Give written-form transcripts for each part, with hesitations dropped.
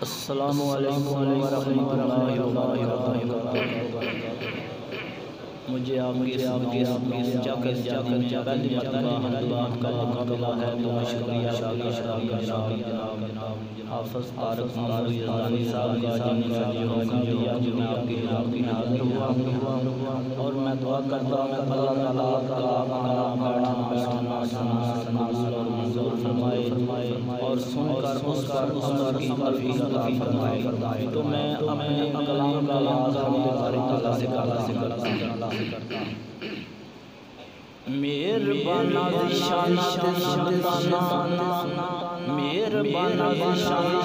अस्सलामु अलैकुम वरहमतुल्लाहि वबरकातुहू। मुझे आपके जाकर जाने में पहली मरतबा का मौका मिला है तो शुक्रिया हाफ़िज़ तारक मौलवी रज़ानी साहब का जिन्होंने मुझे मौका दिया कि मैं आपकी खिदमत में हाज़िर हुआ और मैं दुआ करता हूँ अल्लाह ताला मंजूर फरमाए और सुनकर उसका की तौफ़ीक़ अता फरमाए। तो मैं अपने कलाम का आगाज़ अल्लाह से करता हूँ। मेहरबाना ज़िशाना मेहरबाना ज़िशाना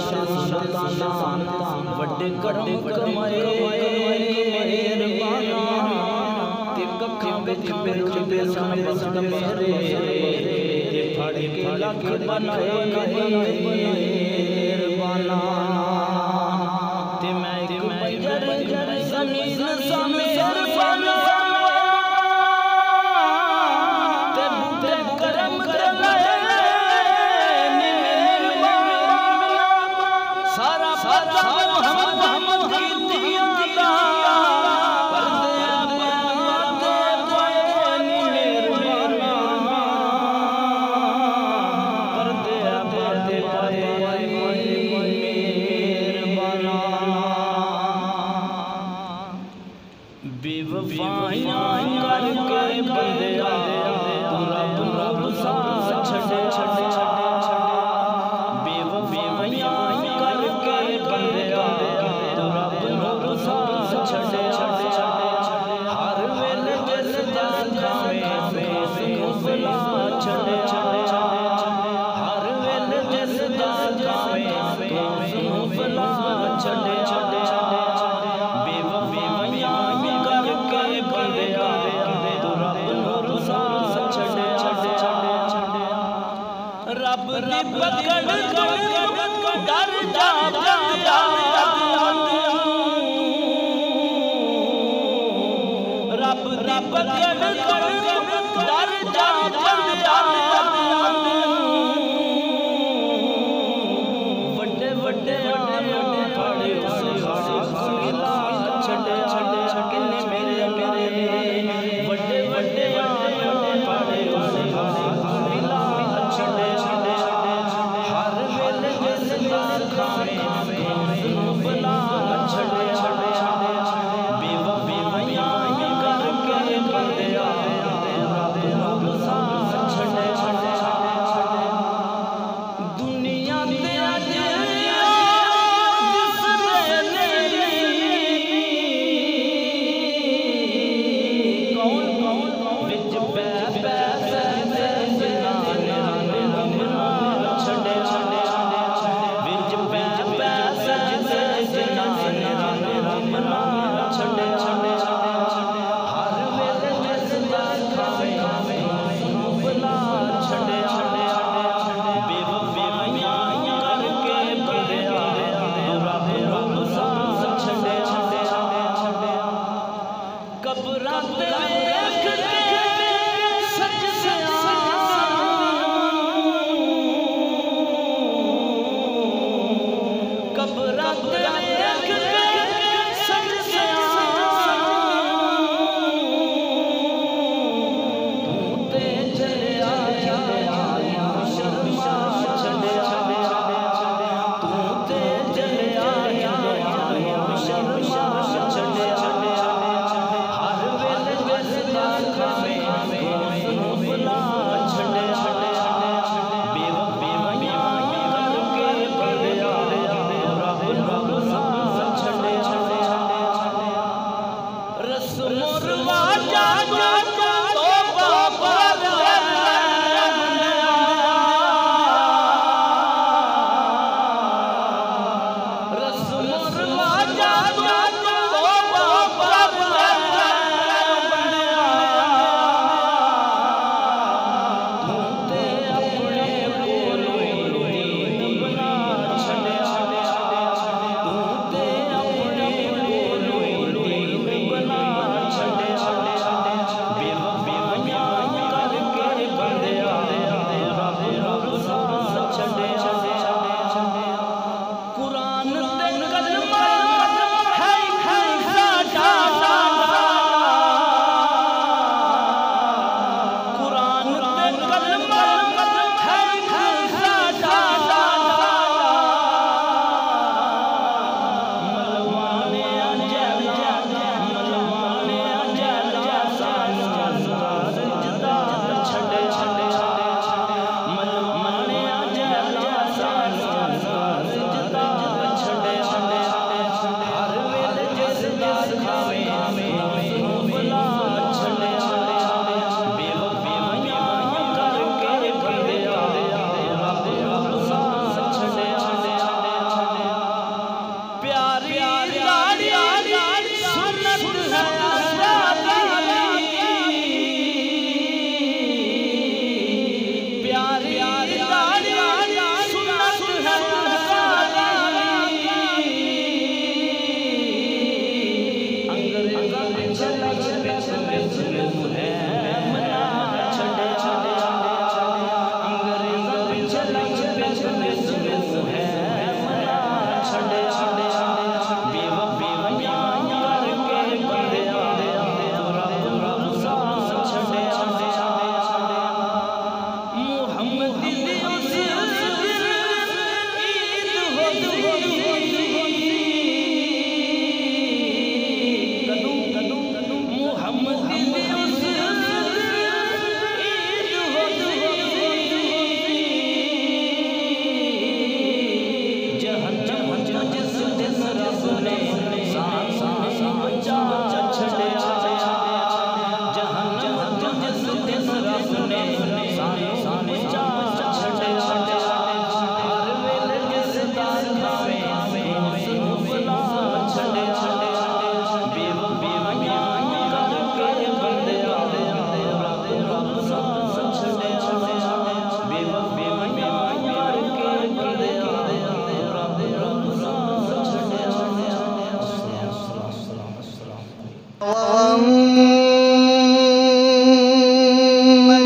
वड्डे करम करमाए मेहरबाना ते कखां विच बिरदे सन बसद मेरे ते फड़ के लग बनाए मेहरबाना ते मैं एक बंजर ज़मीन सा मेहरबाना बेवफाइयां करके बंदिया तू रब रब सा छड़े बेवफाइयां करके बंदिया तू रब रब सा छड़े हर वेले जिस जान खावे बुला छड़े हर वेले जिस जान खावे बुला छड़े रब दी पकड़ डर जा रब दी पकड़ डर जा वड्डे वड्डे पड़े मिला छड़े किन्ने मेरे वड्डे वड्डे पड़े मिला छड़े हर वेले जिस जान खावे बुला छड़े बेवफाइयां करके बंदिया रब सा छड़े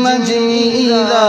नजमी इज़ा